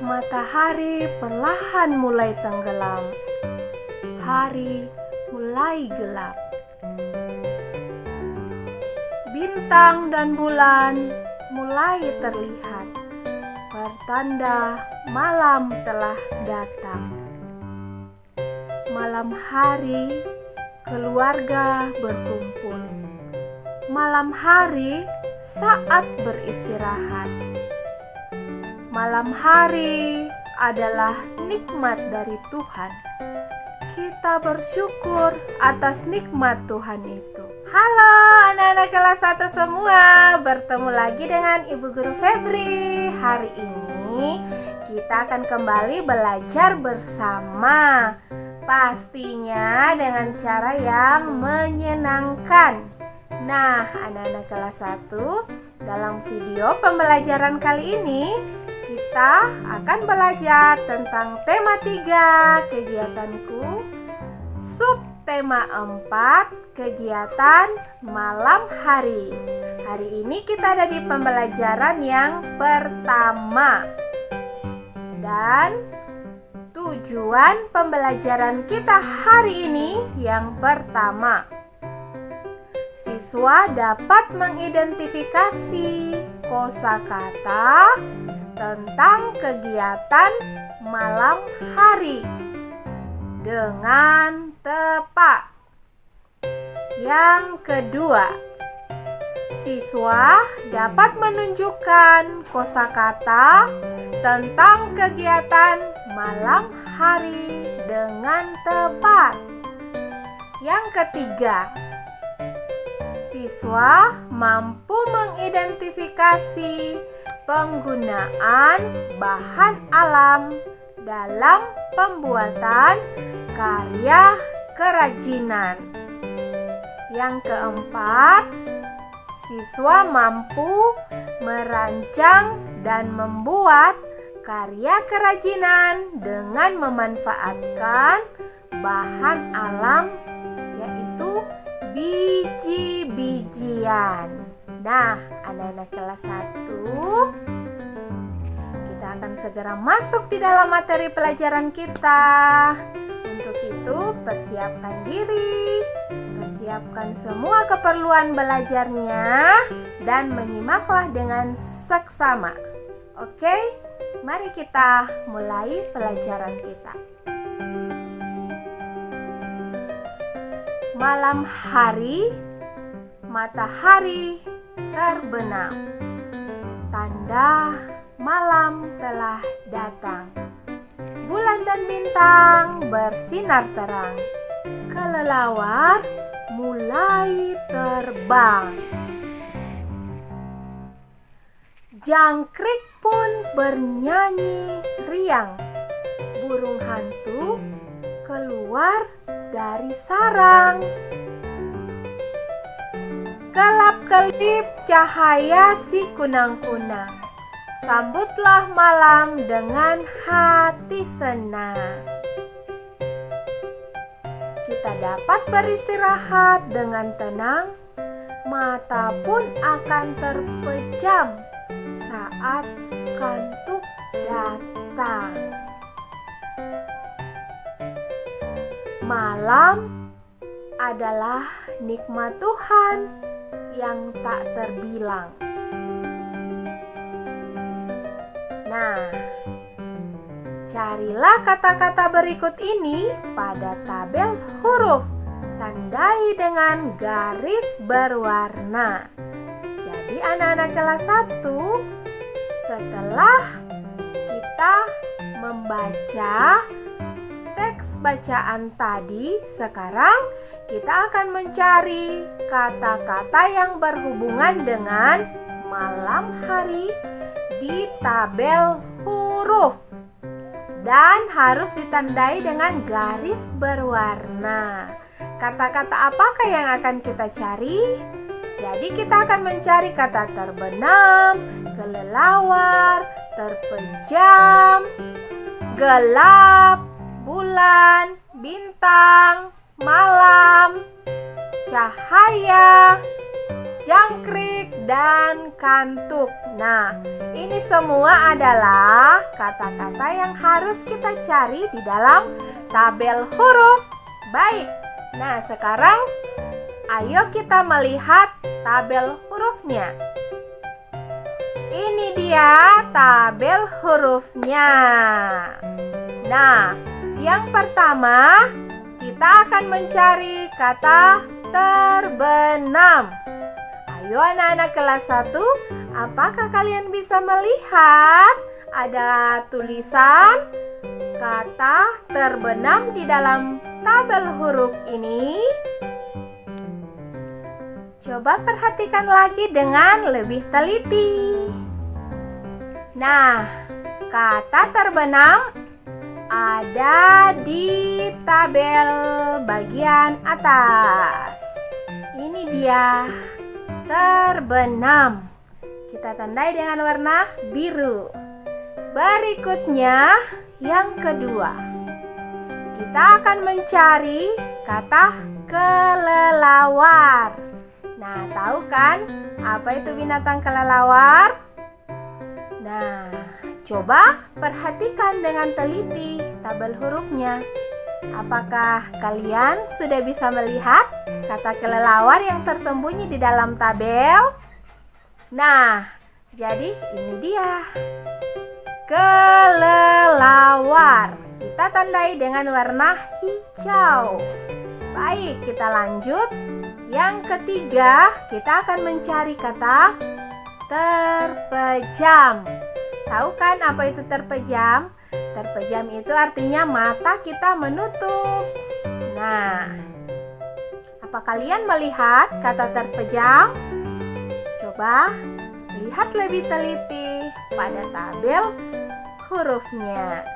Matahari perlahan mulai tenggelam. Hari mulai gelap. Bintang dan bulan mulai terlihat. Pertanda malam telah datang. Malam hari keluarga berkumpul. Malam hari saat beristirahat. Malam hari adalah nikmat dari Tuhan. Kita bersyukur atas nikmat Tuhan itu. Halo anak-anak kelas 1 semua, bertemu lagi dengan Ibu Guru Febri. Hari ini kita akan kembali belajar bersama. Pastinya dengan cara yang menyenangkan. Nah, anak-anak kelas 1, dalam video pembelajaran kali ini kita akan belajar tentang tema 3 kegiatanku, subtema 4 kegiatan malam hari. Hari ini kita ada di pembelajaran yang pertama. Dan tujuan pembelajaran kita hari ini yang pertama, siswa dapat mengidentifikasi kosakata tentang kegiatan malam hari dengan tepat. Yang kedua, siswa dapat menunjukkan kosakata tentang kegiatan malam hari dengan tepat. Yang ketiga, siswa mampu mengidentifikasi penggunaan bahan alam dalam pembuatan karya kerajinan. Yang keempat, siswa mampu merancang dan membuat karya kerajinan dengan memanfaatkan bahan alam, yaitu biji-bijian. Nah, anak-anak kelas 1, kita akan segera masuk di dalam materi pelajaran kita. Untuk itu, persiapkan diri, persiapkan semua keperluan belajarnya, dan menyimaklah dengan seksama. Oke, mari kita mulai pelajaran kita. Malam hari, matahari terbenam. Tanda malam telah datang. Bulan dan bintang bersinar terang. Kelelawar mulai terbang. Jangkrik pun bernyanyi riang. Burung hantu keluar dari sarang. Kelap-kelip cahaya si kunang-kunang. Sambutlah malam dengan hati senang. Kita dapat beristirahat dengan tenang. Mata pun akan terpejam saat kantuk datang. Malam adalah nikmat Tuhan yang tak terbilang. Nah, carilah kata-kata berikut ini pada tabel huruf. Tandai dengan garis berwarna. Jadi anak-anak kelas 1, setelah kita membaca teks bacaan tadi, sekarang kita akan mencari kata-kata yang berhubungan dengan malam hari di tabel huruf dan harus ditandai dengan garis berwarna. Kata-kata apakah yang akan kita cari? Jadi kita akan mencari kata terbenam, kelelawar, terpejam, gelap, bulan, bintang, malam, cahaya, jangkrik, dan kantuk. Nah, ini semua adalah kata-kata yang harus kita cari di dalam tabel huruf. Baik, nah sekarang ayo kita melihat tabel hurufnya. Ini dia tabel hurufnya. Nah, yang pertama kita akan mencari kata terbenam. Ayo anak-anak kelas 1, apakah kalian bisa melihat ada tulisan kata terbenam di dalam tabel huruf ini? Coba perhatikan lagi dengan lebih teliti. Nah, kata terbenam ada di tabel bagian atas. Ini dia, terbenam. Kita tandai dengan warna biru. Berikutnya, yang kedua. Kita akan mencari kata kelelawar. Nah, tahu kan apa itu binatang kelelawar? Nah, coba perhatikan dengan teliti tabel hurufnya. Apakah kalian sudah bisa melihat kata kelelawar yang tersembunyi di dalam tabel? Nah, jadi ini dia. Kelelawar. Kita tandai dengan warna hijau. Baik, kita lanjut. Yang ketiga, kita akan mencari kata terpejam. Tahu kan apa itu terpejam? Terpejam itu artinya mata kita menutup. Nah, apa kalian melihat kata terpejam? Coba lihat lebih teliti pada tabel hurufnya.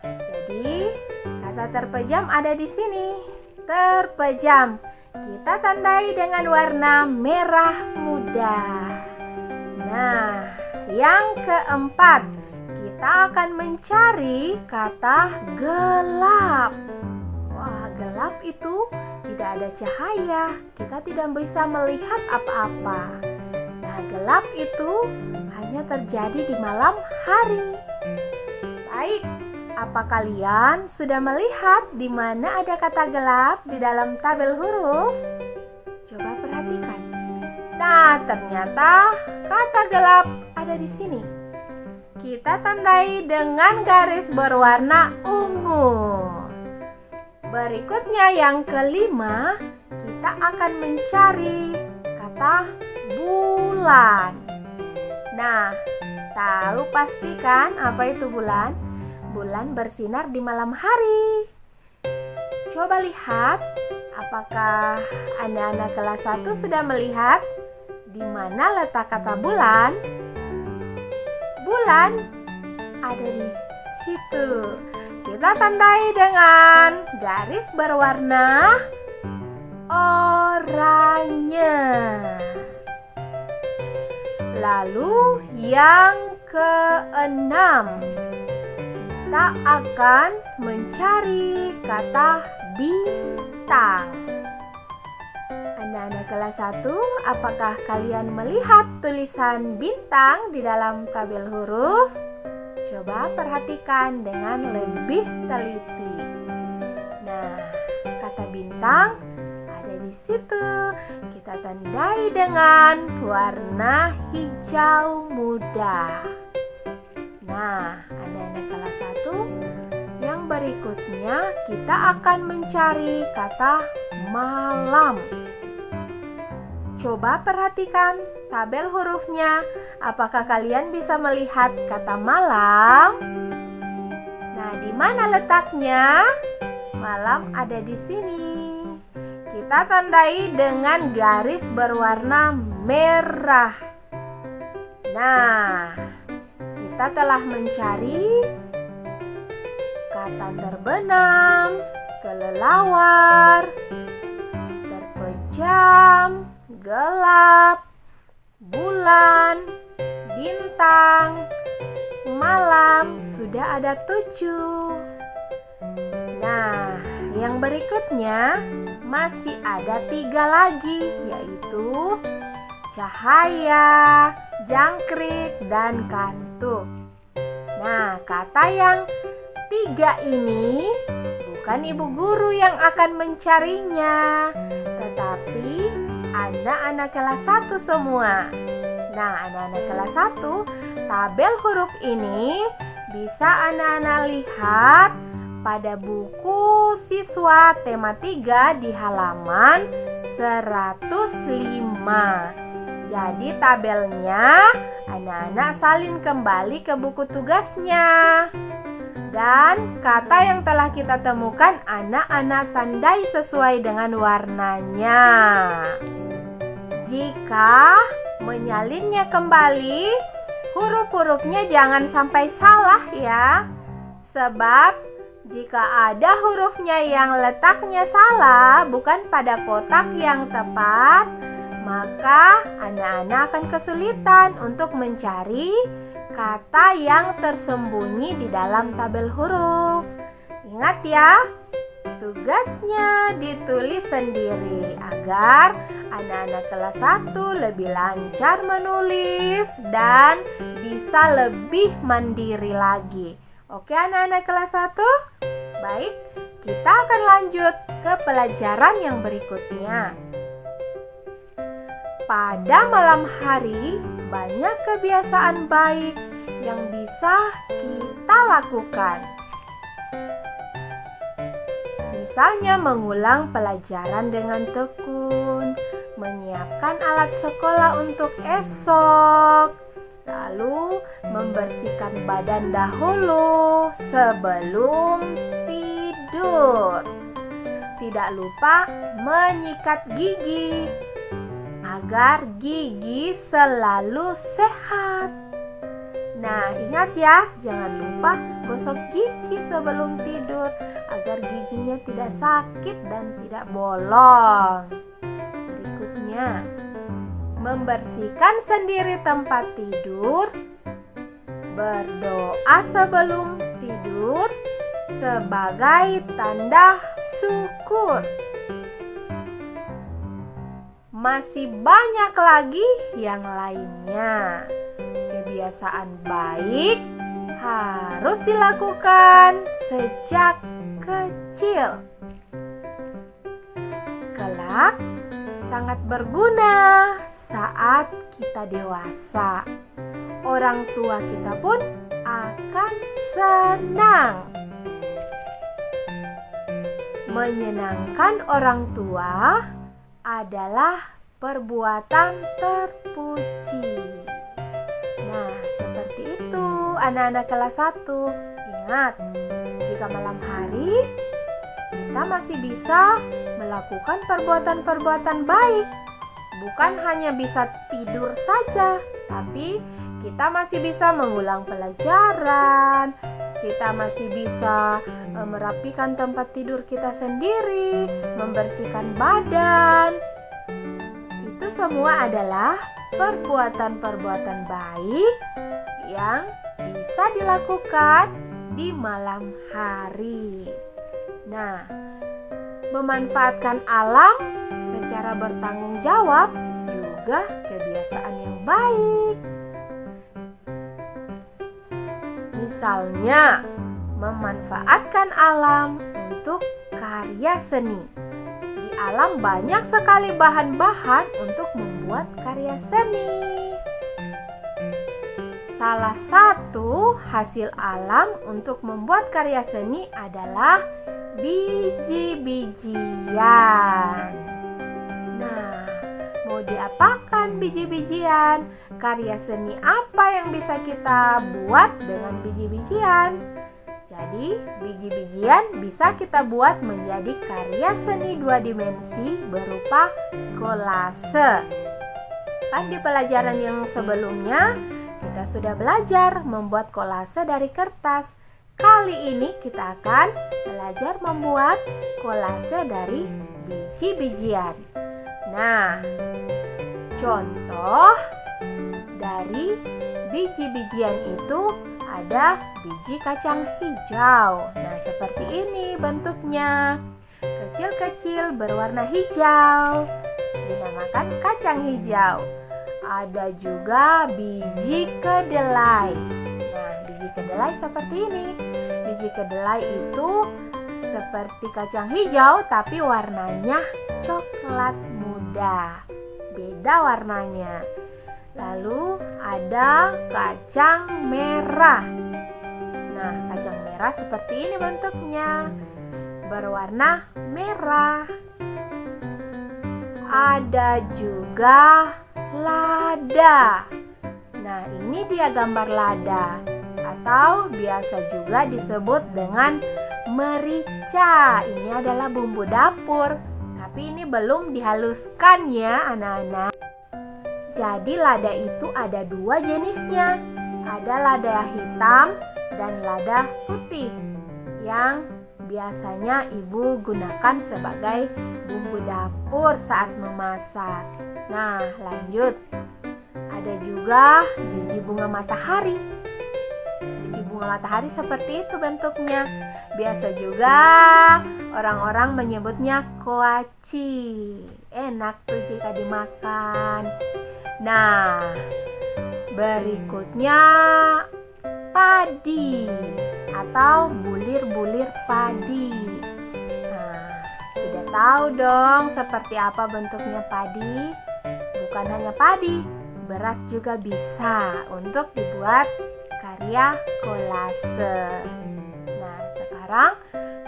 Jadi, kata terpejam ada di sini. Terpejam. Kita tandai dengan warna merah muda. Nah, yang keempat, kita akan mencari kata gelap. Wah, gelap itu tidak ada cahaya. Kita tidak bisa melihat apa-apa. Nah, gelap itu hanya terjadi di malam hari. Baik, apa kalian sudah melihat di mana ada kata gelap di dalam tabel huruf? Coba perhatikan. Nah, ternyata kata gelap ada di sini. Kita tandai dengan garis berwarna ungu. Berikutnya yang kelima, kita akan mencari kata bulan. Nah, tahu pastikan apa itu bulan? Bulan bersinar di malam hari. Coba lihat, apakah anak-anak kelas 1 sudah melihat di mana letak kata bulan? Bulan ada di situ. Kita tandai dengan garis berwarna oranye. Lalu yang keenam, kita akan mencari kata bintang. Anak-anak kelas 1, apakah kalian melihat tulisan bintang di dalam tabel huruf? Coba perhatikan dengan lebih teliti. Nah, kata bintang ada di situ. Kita tandai dengan warna hijau muda. Nah, anak-anak kelas 1, yang berikutnya kita akan mencari kata malam. Coba perhatikan tabel hurufnya. Apakah kalian bisa melihat kata malam? Nah, di mana letaknya? Malam ada di sini. Kita tandai dengan garis berwarna merah. Nah, kita telah mencari kata terbenam, kelelawar, terpejam, gelap, bulan, bintang, malam. Sudah ada 7. Nah, yang berikutnya masih ada 3 lagi, yaitu cahaya, jangkrik, dan kantuk. Nah, kata yang 3 ini bukan ibu guru yang akan mencarinya, tetapi anak-anak kelas 1 semua. Nah, anak-anak kelas 1, tabel huruf ini bisa anak-anak lihat pada buku siswa tema 3 di halaman 105. Jadi tabelnya anak-anak salin kembali ke buku tugasnya. Dan kata yang telah kita temukan anak-anak tandai sesuai dengan warnanya. Jika menyalinnya kembali, huruf-hurufnya jangan sampai salah ya. Sebab jika ada hurufnya yang letaknya salah, bukan pada kotak yang tepat, maka anak-anak akan kesulitan untuk mencari kata yang tersembunyi di dalam tabel huruf. Ingat ya, tugasnya ditulis sendiri agar anak-anak kelas 1 lebih lancar menulis dan bisa lebih mandiri lagi. Oke anak-anak kelas 1? Baik, kita akan lanjut ke pelajaran yang berikutnya. Pada malam hari, banyak kebiasaan baik yang bisa kita lakukan. Misalnya mengulang pelajaran dengan tekun, menyiapkan alat sekolah untuk esok, lalu membersihkan badan dahulu sebelum tidur. Tidak lupa menyikat gigi agar gigi selalu sehat. Nah, ingat ya, jangan lupa gosok gigi sebelum tidur agar giginya tidak sakit dan tidak bolong. Berikutnya, membersihkan sendiri tempat tidur, berdoa sebelum tidur sebagai tanda syukur. Masih banyak lagi yang lainnya. Kebiasaan baik harus dilakukan sejak kecil. Kelak sangat berguna saat kita dewasa. Orang tua kita pun akan senang. Menyenangkan orang tua adalah perbuatan terpuji. Nah, seperti itu anak-anak kelas 1. Ingat, jika malam hari kita masih bisa melakukan perbuatan-perbuatan baik. Bukan hanya bisa tidur saja, tapi kita masih bisa mengulang pelajaran. Kita masih bisa merapikan tempat tidur kita sendiri, membersihkan badan. Itu semua adalah perbuatan-perbuatan baik yang bisa dilakukan di malam hari. Nah, memanfaatkan alam secara bertanggung jawab juga kebiasaan yang baik. Misalnya, memanfaatkan alam untuk karya seni. Di alam banyak sekali bahan-bahan untuk membuat karya seni. Salah satu hasil alam untuk membuat karya seni adalah biji-bijian. Nah, mau diapakan biji-bijian? Karya seni apa yang bisa kita buat dengan biji-bijian? Jadi, biji-bijian bisa kita buat menjadi karya seni 2 dimensi berupa kolase. Kan di pelajaran yang sebelumnya, kita sudah belajar membuat kolase dari kertas. Kali ini kita akan belajar membuat kolase dari biji-bijian. Nah, contoh dari biji-bijian itu ada biji kacang hijau. Nah, seperti ini bentuknya. Kecil-kecil berwarna hijau. Dinamakan kacang hijau. Ada juga biji kedelai. Nah, biji kedelai seperti ini. Biji kedelai itu seperti kacang hijau tapi warnanya coklat muda. Beda warnanya. Lalu ada kacang merah. Nah, kacang merah seperti ini bentuknya. Berwarna merah. Ada juga lada. Nah, ini dia gambar lada atau biasa juga disebut dengan merica. Ini adalah bumbu dapur, tapi ini belum dihaluskan ya anak-anak. Jadi lada itu ada dua jenisnya. Ada lada hitam dan lada putih yang biasanya ibu gunakan sebagai bumbu dapur saat memasak. Nah, lanjut. Ada juga biji bunga matahari. Biji bunga matahari seperti itu bentuknya. Biasa juga orang-orang menyebutnya koaci. Enak tuh jika dimakan. Nah, berikutnya padi atau bulir-bulir padi. Nah, sudah tahu dong seperti apa bentuknya padi? Bukan hanya padi, beras juga bisa untuk dibuat karya kolase. Nah, sekarang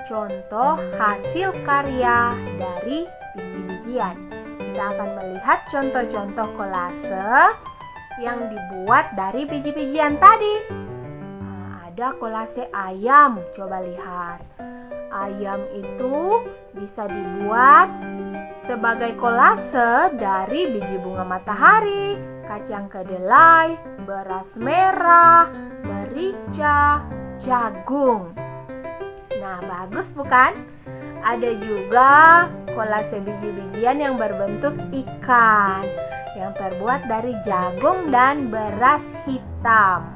contoh hasil karya dari biji-bijian. Kita akan melihat contoh-contoh kolase yang dibuat dari biji-bijian tadi. Nah, ada kolase ayam, coba lihat. Ayam itu bisa dibuat sebagai kolase dari biji bunga matahari, kacang kedelai, beras merah, merica, jagung. Nah, bagus bukan? Ada juga kolase biji-bijian yang berbentuk ikan yang terbuat dari jagung dan beras hitam.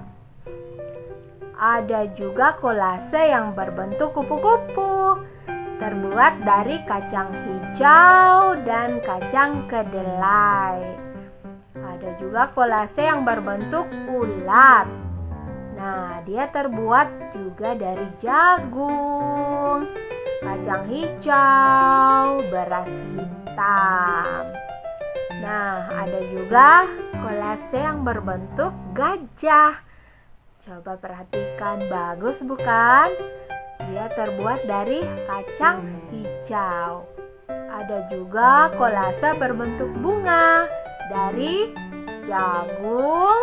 Ada juga kolase yang berbentuk kupu-kupu terbuat dari kacang hijau dan kacang kedelai. Ada juga kolase yang berbentuk ulat. Nah, dia terbuat juga dari jagung, kacang hijau, beras hitam. Nah, ada juga kolase yang berbentuk gajah. Coba perhatikan, bagus bukan? Dia terbuat dari kacang hijau. Ada juga kolase berbentuk bunga dari jagung,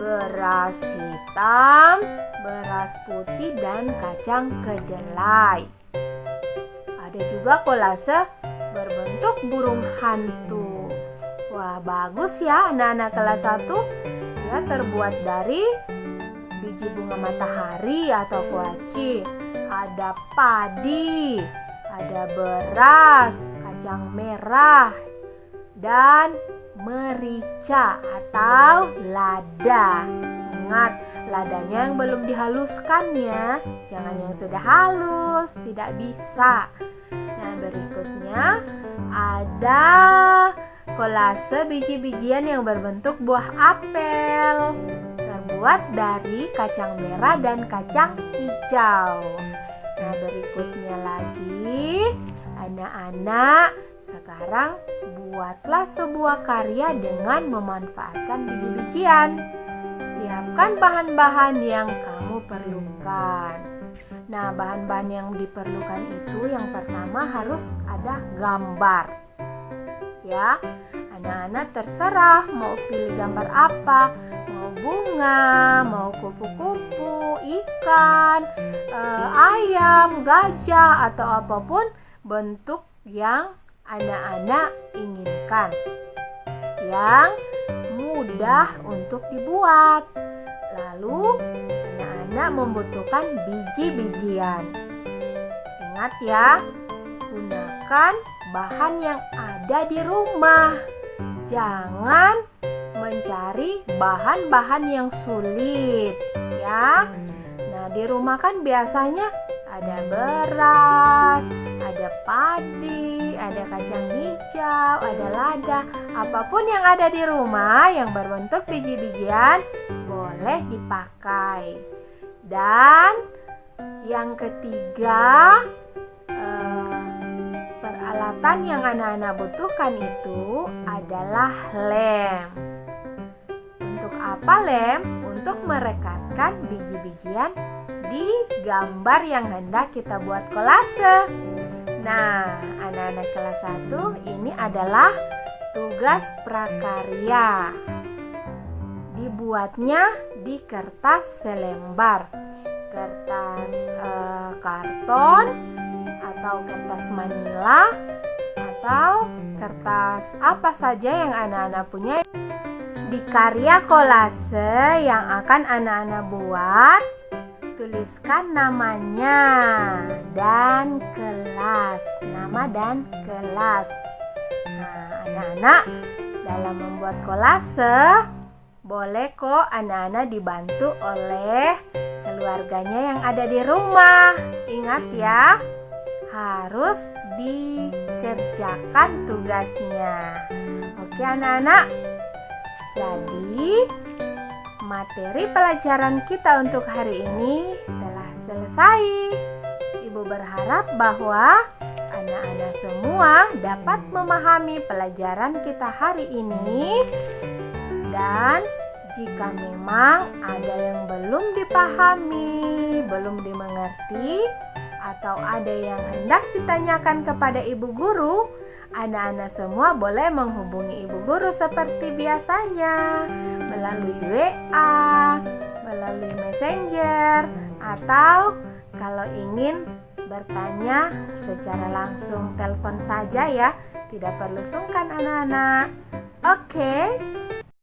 beras hitam, beras putih, dan kacang kedelai. Ada juga kolase berbentuk burung hantu. Wah, bagus ya anak-anak kelas 1. Dia terbuat dari biji bunga matahari atau kuaci. Ada padi, ada beras, kacang merah, dan merica atau lada. Ingat, ladanya yang belum dihaluskan ya. Jangan yang sudah halus, tidak bisa. Nah, berikutnya ada kolase biji-bijian yang berbentuk buah apel, terbuat dari kacang merah dan kacang hijau. Nah, berikutnya lagi, anak-anak, sekarang buatlah sebuah karya dengan memanfaatkan biji-bijian. Siapkan bahan-bahan yang kamu perlukan. Nah, bahan-bahan yang diperlukan itu yang pertama harus ada gambar. Ya, anak-anak terserah mau pilih gambar apa. Mau bunga, mau kupu-kupu, ikan, ayam, gajah, atau apapun bentuk yang anak-anak inginkan, yang mudah untuk dibuat. Lalu anak-anak membutuhkan biji-bijian. Ingat ya, gunakan bahan yang ada di rumah. Jangan mencari bahan-bahan yang sulit ya. Nah, di rumah kan biasanya Ada beras, ada padi, ada kacang hijau, ada lada. Apapun yang ada di rumah yang berbentuk biji-bijian boleh dipakai. Dan yang ketiga, peralatan yang anak-anak butuhkan itu adalah lem. Untuk apa lem? Untuk merekatkan biji-bijian di gambar yang hendak kita buat kolase. Nah, anak-anak kelas 1, ini adalah tugas prakarya. Dibuatnya di kertas selembar. Kertas karton atau kertas manila atau kertas apa saja yang anak-anak punya. Di karya kolase yang akan anak-anak buat, tuliskan namanya dan kelas. Nama dan kelas. Nah, anak-anak dalam membuat kolase boleh kok anak-anak dibantu oleh keluarganya yang ada di rumah. Ingat ya, harus dikerjakan tugasnya. Oke anak-anak, jadi materi pelajaran kita untuk hari ini telah selesai. Ibu berharap bahwa anak-anak semua dapat memahami pelajaran kita hari ini. Dan jika memang ada yang belum dipahami, belum dimengerti, atau ada yang hendak ditanyakan kepada ibu guru, anak-anak semua boleh menghubungi ibu guru seperti biasanya melalui WA, melalui Messenger, atau kalau ingin bertanya secara langsung telepon saja ya. Tidak perlu sungkan anak-anak. Oke.